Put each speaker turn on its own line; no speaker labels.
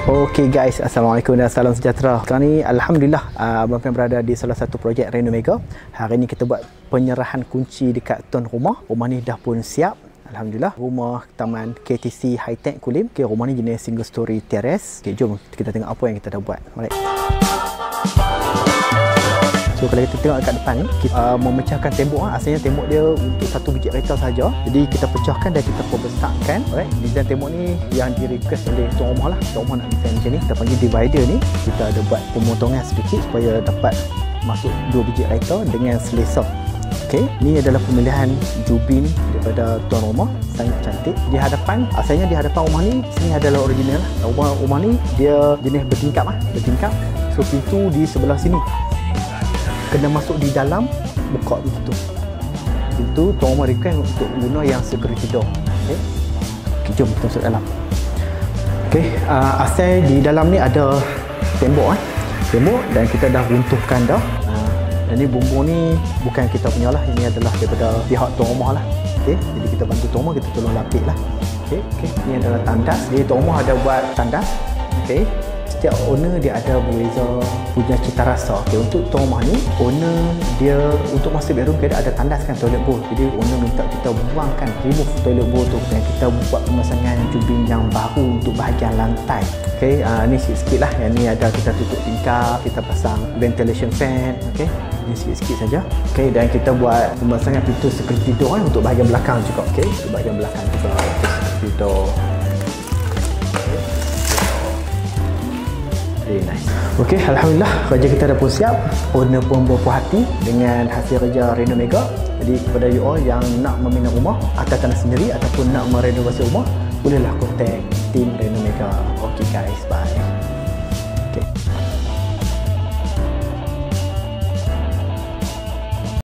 Okey guys, Assalamualaikum dan salam sejahtera. Sekarang ni Alhamdulillah Abang Fian berada di salah satu projek Reno Mega. Hari ni kita buat penyerahan kunci dekat tuan rumah. Rumah ni dah pun siap. Alhamdulillah, rumah taman KTC High Tech Kulim. Okay, rumah ni jenis single story terrace. Okay, jom kita tengok apa yang kita dah buat. Mari. So kalau kita tengok dekat depan ni, kita memecahkan tembok. Asalnya tembok dia untuk satu biji kereta saja. Jadi kita pecahkan dan kita perbesarkan. Alright, design tembok ni yang di request oleh tuan rumah lah. Tuan rumah nak design macam ni. Kita panggil divider ni. Kita ada buat pemotongan sedikit supaya dapat masuk dua biji kereta dengan selesa. Okey, ni adalah pemilihan jubin daripada tuan rumah, sangat cantik. Di hadapan, asalnya di hadapan rumah ni, sini adalah original lah. Rumah ni dia jenis bertingkap bertingkap. So pintu di sebelah sini kena masuk di dalam, buka begitu. Pintu tuan rumah request untuk guna yang security door. Okey. Okay, jom kita masuk dalam. Okey, asal di dalam ni ada tembok tembok dan kita dah runtuhkan dah. Dan ni bumbung ni bukan kita punya lah, ini adalah daripada pihak tuan rumah lah. Okey, jadi kita bantu tuan rumah, kita tolong lapik lah. Okey, ni adalah tandas. Jadi tuan rumah ada buat tandas. Okey, setiap owner dia ada berbeza punya cita rasa. Okey, untuk tuan rumah ni, owner dia untuk masuk bedroom kita ada tandaskan toilet bowl. Jadi owner minta kita buangkan, remove toilet bowl tu, dan kita buat pemasangan jubin yang baru untuk bahagian lantai. Okey, ni sikit-sikit lah. Yang ni ada kita tutup tingkap, kita pasang ventilation fan. Okey, ini sikit-sikit saja. Okey, dan kita buat pemasangan pintu security door untuk bahagian belakang juga. Okey, untuk bahagian belakang juga security door. Very nice. Okey, Alhamdulillah kerja kita dah pun siap. Owner pun berpuas hati dengan hasil kerja Reno Mega. Jadi kepada you all yang nak membina rumah atas tanah sendiri ataupun nak merenovasi rumah, bolehlah contact tim Reno Mega. Okey guys, bye.